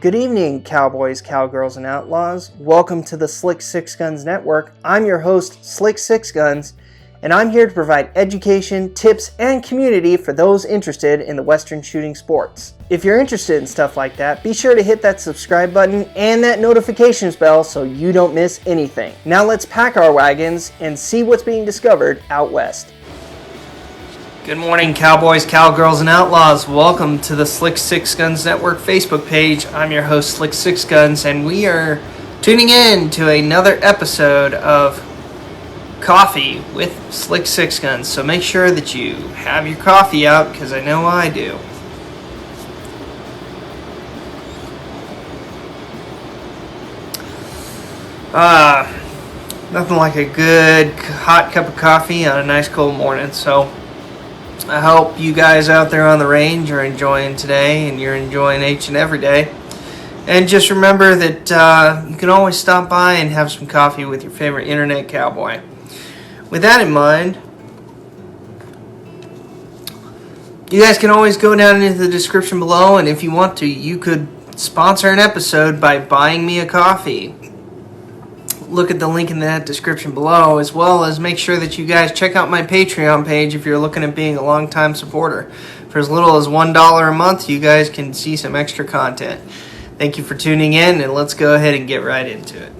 Good evening, cowboys, cowgirls, and outlaws. Welcome to the Slick Sixguns Network. I'm your host, Slick Sixguns, and I'm here to provide education, tips, and community for those interested in the Western shooting sports. If you're interested in stuff like that, be sure to hit that subscribe button and that notifications bell so you don't miss anything. Now let's pack our wagons and see what's being discovered out west. Good morning, cowboys, cowgirls, and outlaws. Welcome to the Slick Sixguns Network Facebook page. I'm your host, Slick Sixguns, and we are tuning in to another episode of Coffee with Slick Sixguns. So make sure that you have your coffee out, because I know I do. Nothing like a good hot cup of coffee on a nice cold morning. So I hope you guys out there on the range are enjoying today and you're enjoying each and every day. And just remember that you can always stop by and have some coffee with your favorite internet cowboy. With that in mind, you guys can always go down into the description below, and if you want to, you could sponsor an episode by buying me a coffee. Look at the link in that description below, as well as make sure that you guys check out my Patreon page if you're looking at being a long-time supporter. For as little as $1 a month, you guys can see some extra content. Thank you for tuning in, and let's go ahead and get right into it.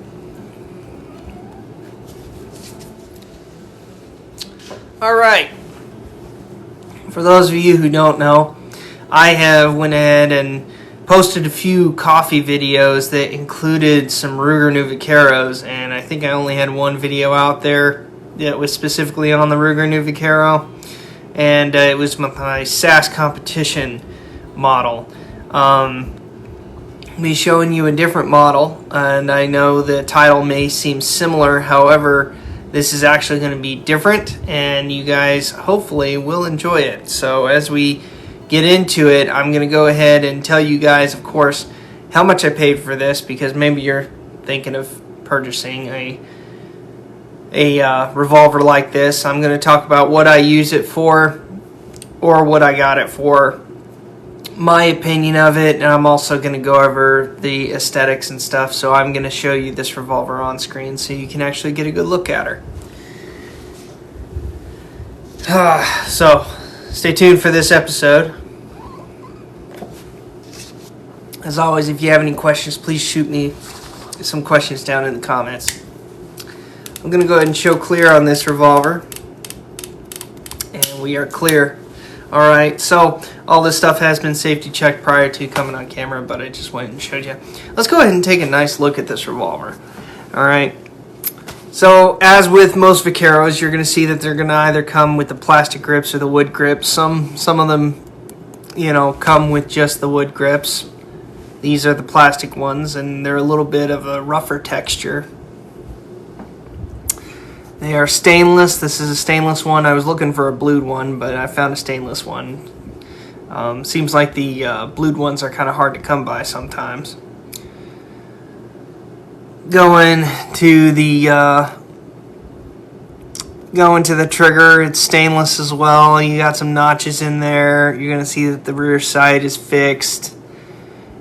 Alright, for those of you who don't know, I have went ahead and posted a few coffee videos that included some Ruger New Vaqueros, and I think I only had one video out there that was specifically on the Ruger New Vaquero, and it was my SAS competition model. I'll be showing you a different model, and I know the title may seem similar, however, this is actually going to be different, and you guys hopefully will enjoy it. So as we get into it, I'm going to go ahead and tell you guys, of course, how much I paid for this, because maybe you're thinking of purchasing a revolver like this. I'm going to talk about what I use it for, or what I got it for, my opinion of it, and I'm also going to go over the aesthetics and stuff. So I'm going to show you this revolver on screen so you can actually get a good look at her. So stay tuned for this episode. As always, if you have any questions, please shoot me some questions down in the comments. I'm going to go ahead and show clear on this revolver. And we are clear. Alright, so all this stuff has been safety checked prior to coming on camera, but I just went and showed you. Let's go ahead and take a nice look at this revolver. Alright, so as with most Vaqueros, you're going to see that they're going to either come with the plastic grips or the wood grips. Some of them, come with just the wood grips. These are the plastic ones, and they're a little bit of a rougher texture. They are stainless. This is a stainless one. I was looking for a blued one, but I found a stainless one. Seems like the blued ones are kind of hard to come by sometimes. Going to the trigger, it's stainless as well. You got some notches in there. You're going to see that the rear sight is fixed.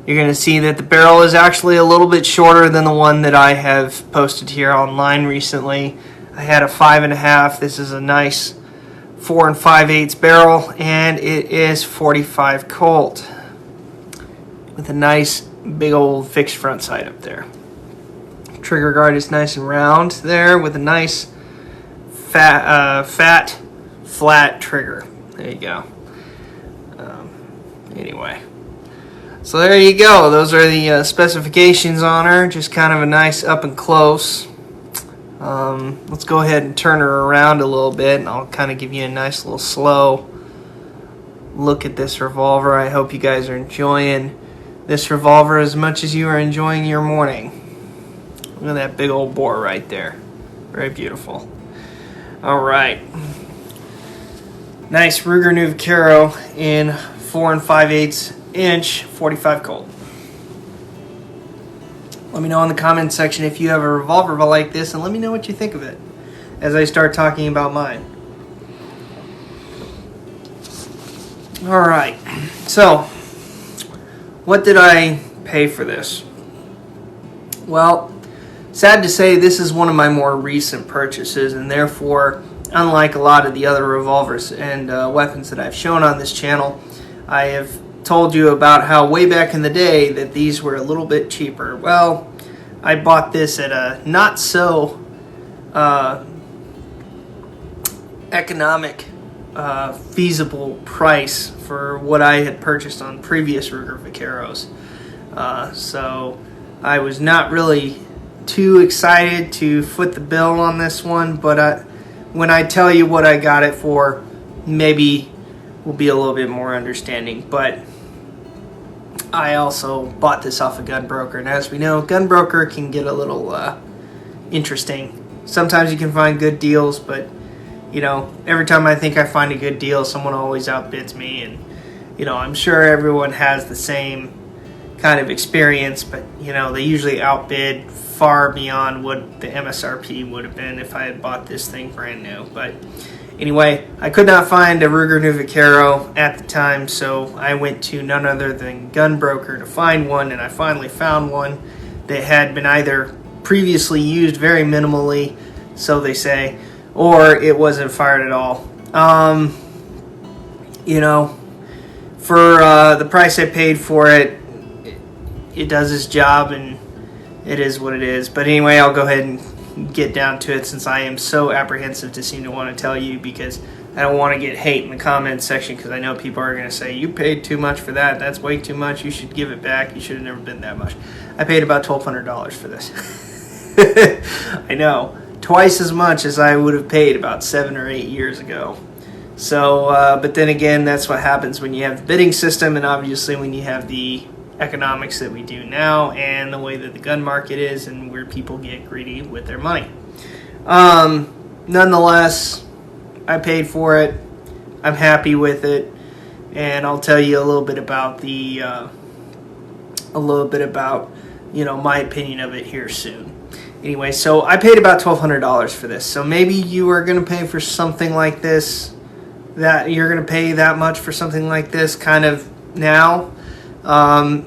You're going to see that the barrel is actually a little bit shorter than the one that I have posted here online recently. I had a 5.5. This is a nice 4 5/8 barrel, and it is 45 Colt with a nice big old fixed front sight up there. Trigger guard is nice and round there with a nice fat, flat trigger. There you go. Anyway, so there you go. Those are the specifications on her. Just kind of a nice up and close. Let's go ahead and turn her around a little bit, and I'll kind of give you a nice little slow look at this revolver. I hope you guys are enjoying this revolver as much as you are enjoying your morning. Look at that big old bore right there. Very beautiful. Alright. Nice Ruger New Vaquero in 4 5/8 inch 45 Colt. Let me know in the comments section if you have a revolver like this, and let me know what you think of it as I start talking about mine. Alright, so what did I pay for this? Well, sad to say, this is one of my more recent purchases, and therefore, unlike a lot of the other revolvers and weapons that I've shown on this channel, I have told you about how way back in the day that these were a little bit cheaper. Well, I bought this at a not so economic, feasible price for what I had purchased on previous Ruger Vaqueros. So I was not really too excited to foot the bill on this one, but when I tell you what I got it for, maybe we'll be a little bit more understanding. But I also bought this off a gun broker, and as we know, gun broker can get a little interesting. Sometimes you can find good deals, but you know, every time I think I find a good deal, someone always outbids me, and you know, I'm sure everyone has the same kind of experience, but you know, they usually outbid far beyond what the MSRP would have been if I had bought this thing brand new. But anyway, I could not find a Ruger New Vaquero at the time, so I went to none other than Gun Broker to find one, and I finally found one that had been either previously used very minimally, so they say, or it wasn't fired at all. You know, for the price I paid for it, it does its job, and it is what it is. But anyway, I'll go ahead and get down to it, since I am so apprehensive to seem to want to tell you, because I don't want to get hate in the comments section, because I know people are going to say, you paid too much for that, that's way too much, you should give it back, you should have never been that much. I paid about $1,200 for this. I know, twice as much as I would have paid about 7 or 8 years ago. So, but then again, that's what happens when you have the bidding system, and obviously when you have the economics that we do now, and the way that the gun market is, and where people get greedy with their money. Nonetheless, I paid for it. I'm happy with it, and I'll tell you a little bit about the you know, my opinion of it here soon. Anyway, so I paid about $1,200 for this. So maybe you are going to pay for something like this, that you're going to pay that much for something like this kind of now.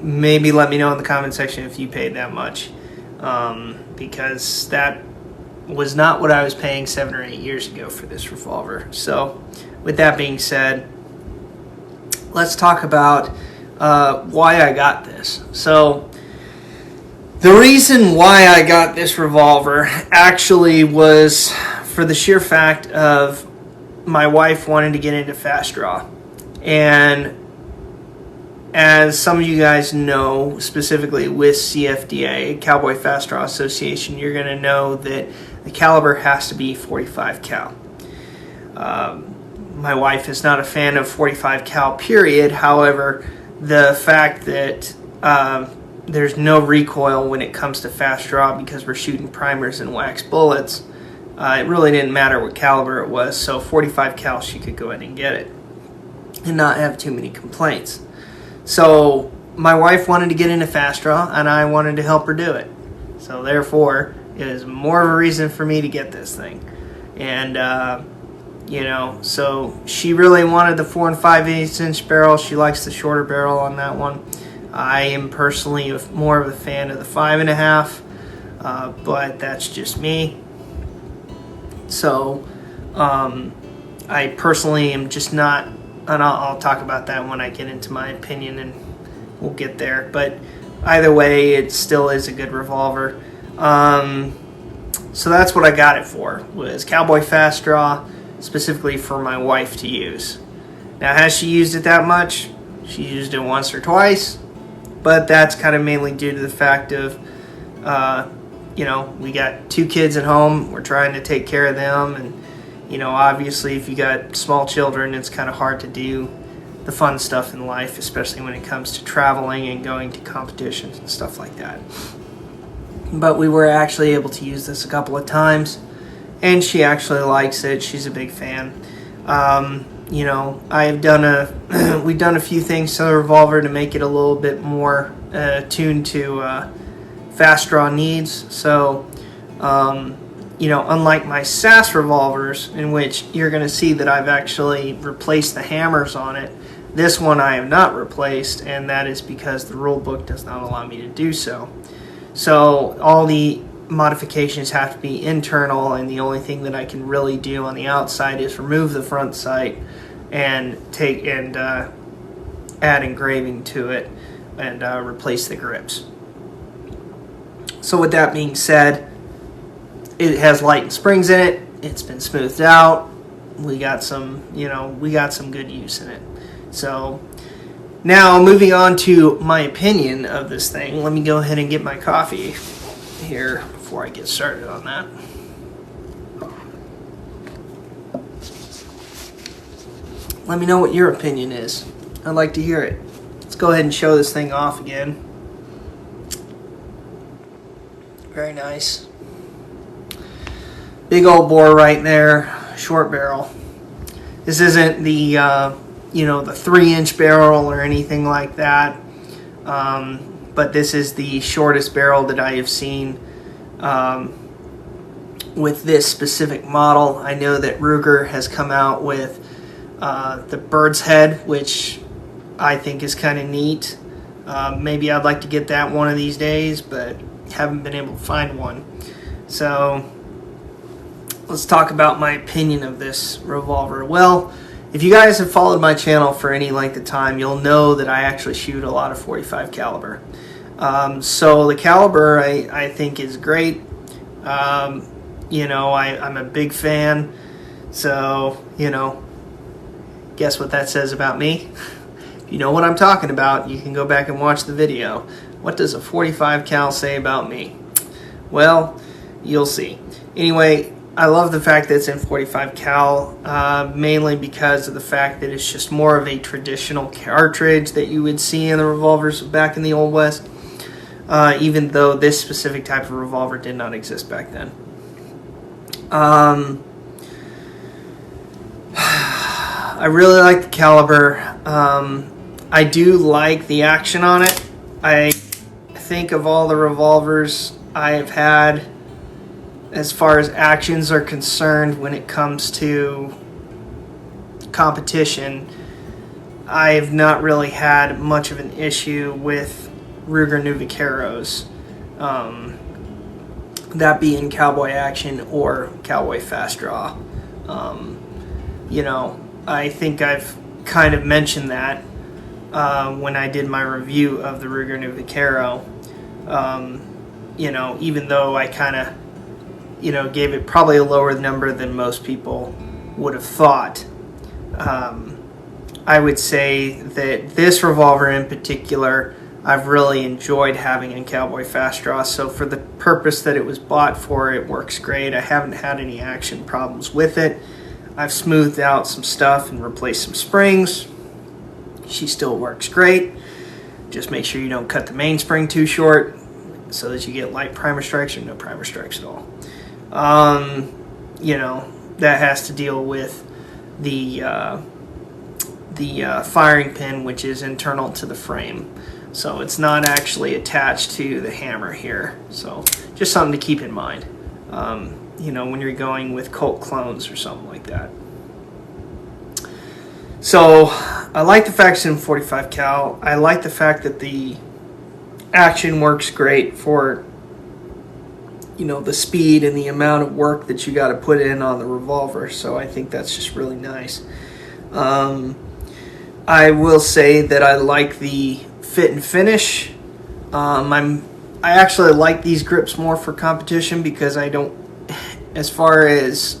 Maybe let me know in the comment section if you paid that much, because that was not what I was paying 7 or 8 years ago for this revolver. So with that being said, let's talk about why I got this. So the reason why I got this revolver actually was for the sheer fact of my wife wanting to get into fast draw. And as some of you guys know, specifically with CFDA, Cowboy Fast Draw Association, you're going to know that the caliber has to be 45 cal. My wife is not a fan of 45 cal, period. However, the fact that there's no recoil when it comes to fast draw because we're shooting primers and wax bullets, it really didn't matter what caliber it was. So 45 cal, she could go ahead and get it and not have too many complaints. So my wife wanted to get into fast draw, and I wanted to help her do it. So therefore, it is more of a reason for me to get this thing. And you know, so she really wanted the 4 5/8 inch barrel. She likes the shorter barrel on that one. I am personally more of a fan of the 5.5, but that's just me. So I personally am just not, and I'll talk about that when I get into my opinion, and we'll get there. But either way, it still is a good revolver. So that's what I got it for, was Cowboy Fast Draw, specifically for my wife to use. Now, has she used it that much? She used it once or twice, but that's kind of mainly due to the fact of, you know, we got 2 kids at home. We're trying to take care of them, and you know, obviously if you got small children, it's kind of hard to do the fun stuff in life, especially when it comes to traveling and going to competitions and stuff like that. But we were actually able to use this a couple of times, and she actually likes it. She's a big fan. You know, we've done a few things to the revolver to make it a little bit more tuned to fast draw needs. So unlike my SAS revolvers, in which you're going to see that I've actually replaced the hammers on it, this one I have not replaced, and that is because the rule book does not allow me to do so. So all the modifications have to be internal, and the only thing that I can really do on the outside is remove the front sight and add engraving to it and replace the grips. So with that being said, it has light and springs in it. It's been smoothed out. We got some good use in it. So now moving on to my opinion of this thing. Let me go ahead and get my coffee here before I get started on that. Let me know what your opinion is. I'd like to hear it. Let's go ahead and show this thing off again. Very nice. Big old bore right there, short barrel. This isn't the the 3-inch barrel or anything like that, but this is the shortest barrel that I have seen with this specific model. I know that Ruger has come out with the bird's head, which I think is kind of neat. Maybe I'd like to get that one of these days, but haven't been able to find one. So let's talk about my opinion of this revolver. Well, if you guys have followed my channel for any length of time, you'll know that I actually shoot a lot of .45 caliber. So the caliber I think is great. I'm a big fan. So, guess what that says about me? If you know what I'm talking about, you can go back and watch the video. What does a .45 cal say about me? Well, you'll see. Anyway, I love the fact that it's in .45 cal, mainly because of the fact that it's just more of a traditional cartridge that you would see in the revolvers back in the Old West, even though this specific type of revolver did not exist back then. I really like the caliber. I do like the action on it. I think of all the revolvers I have had, as far as actions are concerned, when it comes to competition, I have not really had much of an issue with Ruger New Vaqueros, that being cowboy action or cowboy fast draw. I think I've kind of mentioned that when I did my review of the Ruger New Vaquero. Even though I kind of gave it probably a lower number than most people would have thought. I would say that this revolver in particular, I've really enjoyed having in cowboy fast draw. So for the purpose that it was bought for, it works great. I haven't had any action problems with it. I've smoothed out some stuff and replaced some springs. She still works great. Just make sure you don't cut the mainspring too short so that you get light primer strikes or no primer strikes at all. That has to deal with the firing pin, which is internal to the frame. So it's not actually attached to the hammer here. So just something to keep in mind, when you're going with Colt clones or something like that. So I like the fact it's in .45 cal. I like the fact that the action works great for the speed and the amount of work that you got to put in on the revolver. So I think that's just really nice. I will say that I like the fit and finish. I actually like these grips more for competition because I don't, as far as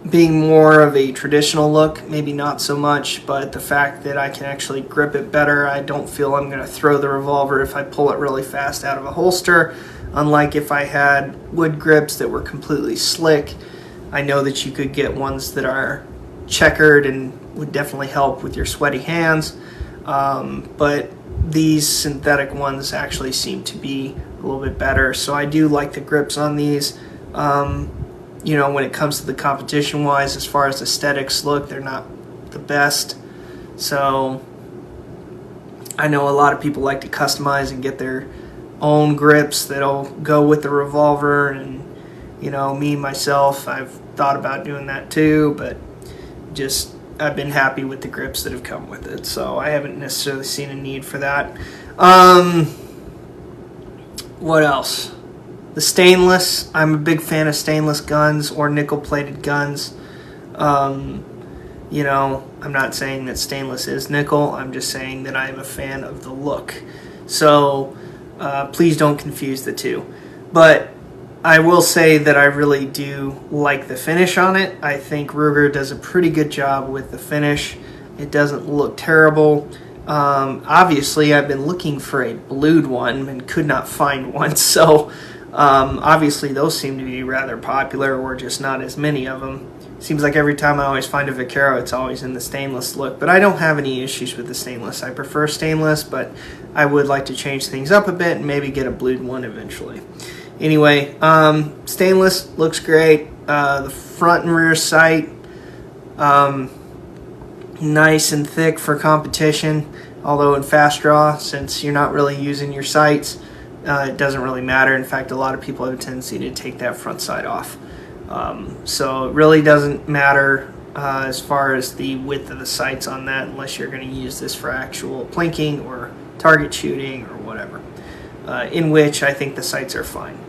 being more of a traditional look, maybe not so much, but the fact that I can actually grip it better, I don't feel I'm going to throw the revolver if I pull it really fast out of a holster. Unlike if I had wood grips that were completely slick, I know that you could get ones that are checkered and would definitely help with your sweaty hands. But these synthetic ones actually seem to be a little bit better. So I do like the grips on these. When it comes to the competition wise, as far as aesthetics look, they're not the best. So I know a lot of people like to customize and get their own grips that'll go with the revolver, and You know, me, myself, I've thought about doing that too, but just I've been happy with the grips that have come with it, so I haven't necessarily seen a need for that. What else? The stainless. I'm a big fan of stainless guns or nickel-plated guns. You know, I'm not saying that stainless is nickel. I'm just saying that I am a fan of the look. So please don't confuse the two. But I will say that I really do like the finish on it. I think Ruger does a pretty good job with the finish. It doesn't look terrible. Obviously, I've been looking for a blued one and could not find one. So obviously, those seem to be rather popular, or just not as many of them. Seems like every time I always find a Vaquero, it's always in the stainless look. But I don't have any issues with the stainless. I prefer stainless, but I would like to change things up a bit and maybe get a blued one eventually. Anyway, stainless looks great. The front and rear sight, nice and thick for competition. Although in fast draw, since you're not really using your sights, it doesn't really matter. In fact, a lot of people have a tendency to take that front sight off. So it really doesn't matter as far as the width of the sights on that, unless you're going to use this for actual plinking or target shooting or whatever, in which I think the sights are fine.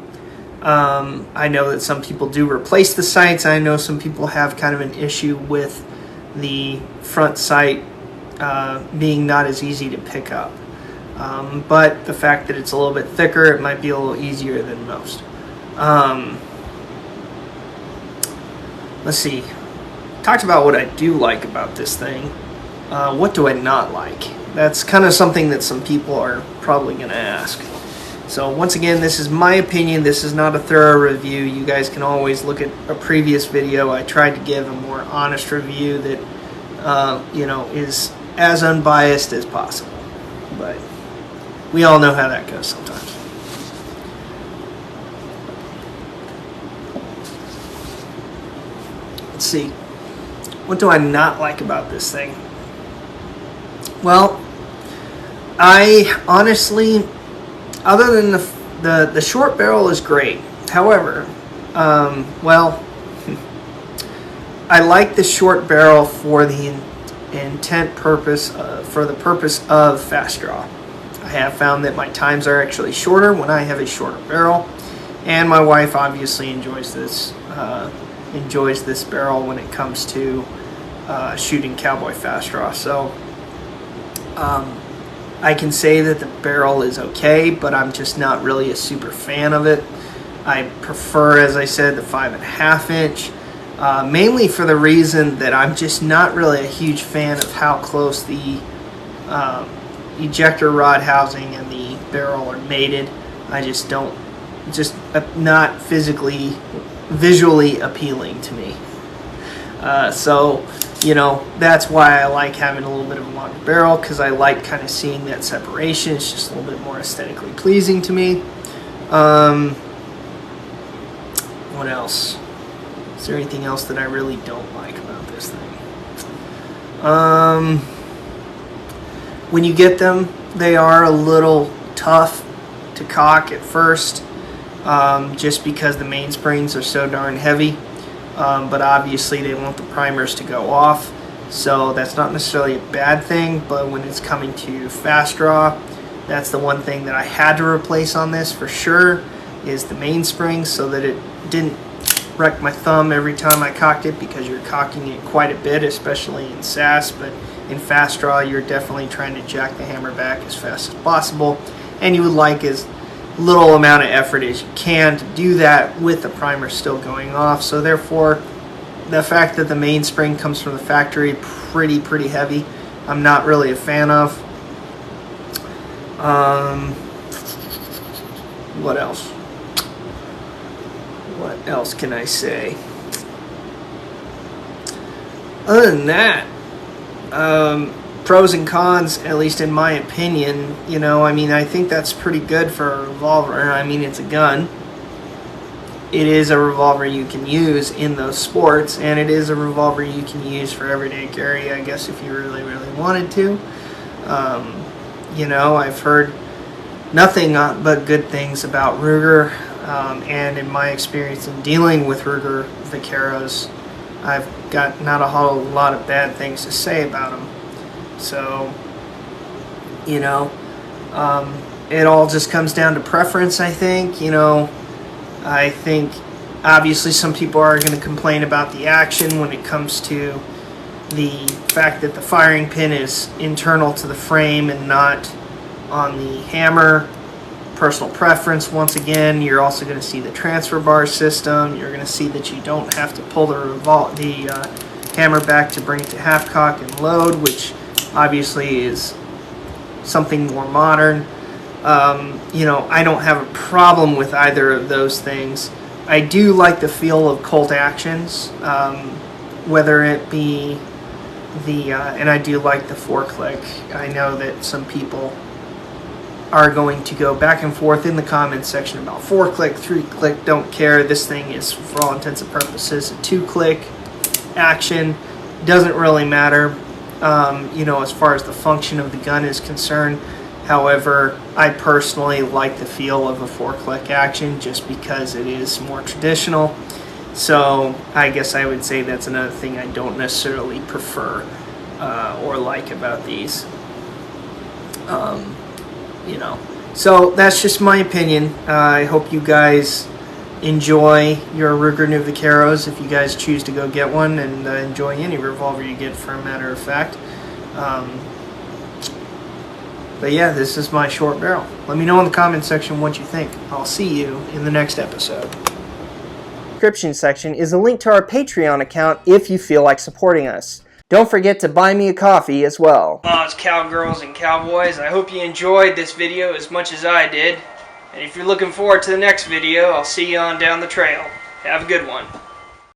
I know that some people do replace the sights. I know some people have kind of an issue with the front sight being not as easy to pick up. But the fact that it's a little bit thicker, it might be a little easier than most. Let's see. Talked about what I do like about this thing. What do I not like? That's kind of something that some people are probably going to ask. So once again, this is my opinion. This is not a thorough review. You guys can always look at a previous video. I tried to give a more honest review that is as unbiased as possible. But we all know how that goes sometimes. Let's see. What do I not like about this thing? Well, I honestly, other than the short barrel is great. However, I like the short barrel for the for the purpose of fast draw. I have found that my times are actually shorter when I have a shorter barrel, and my wife obviously enjoys this barrel when it comes to shooting cowboy fast draw. So I can say that the barrel is okay, but I'm just not really a super fan of it. I prefer, as I said, the 5.5 inch, mainly for the reason that I'm just not really a huge fan of how close the ejector rod housing and the barrel are mated. I just don't, not visually appealing to me. So, that's why I like having a little bit of a longer barrel, because I like kind of seeing that separation. It's just a little bit more aesthetically pleasing to me. What else? Is there anything else that I really don't like about this thing? When you get them, they are a little tough to cock at first, just because the mainsprings are so darn heavy. But obviously they want the primers to go off, so that's not necessarily a bad thing. But when it's coming to fast draw, that's the one thing that I had to replace on this for sure, is the mainspring, so that it didn't wreck my thumb every time I cocked it, because you're cocking it quite a bit, especially in SAS. But in fast draw, you're definitely trying to jack the hammer back as fast as possible, and you would like as little amount of effort as you can to do that with the primer still going off. So therefore, the fact that the mainspring comes from the factory pretty heavy, I'm not really a fan of. What else? What else can I say? Other than that, pros and cons, at least in my opinion, I think that's pretty good for a revolver. I mean, it's a gun. It is a revolver you can use in those sports, and it is a revolver you can use for everyday carry, I guess, if you really wanted to. I've heard nothing but good things about Ruger. and in my experience in dealing with Ruger Vaqueros, I've got not a whole lot of bad things to say about them. So, you know, it all just comes down to preference, I think. You know, I think obviously some people are going to complain about the action when it comes to the fact that the firing pin is internal to the frame and not on the hammer. Personal preference, once again. You're also going to see the transfer bar system. You're going to see that you don't have to pull the hammer back to bring it to half cock and load, which obviously is something more modern. You know, I don't have a problem with either of those things. I do like the feel of Colt actions, whether it be and I do like the 4-click. I know that some people are going to go back and forth in the comments section about 4-click, 3-click, don't care. This thing is, for all intents and purposes, a 2-click action. Doesn't really matter, you know, as far as the function of the gun is concerned. However, I personally like the feel of a 4-click action just because it is more traditional. So I guess I would say that's another thing I don't necessarily prefer or like about these. You know, so that's just my opinion. I hope you guys enjoy your Ruger New Vaqueros if you guys choose to go get one, and enjoy any revolver you get, for a matter of fact. But yeah, this is my short barrel. Let me know in the comment section what you think. I'll see you in the next episode. Description section is a link to our Patreon account if you feel like supporting us. Don't forget to buy me a coffee as well. It's cowgirls and cowboys. I hope you enjoyed this video as much as I did. And if you're looking forward to the next video, I'll see you on down the trail. Have a good one.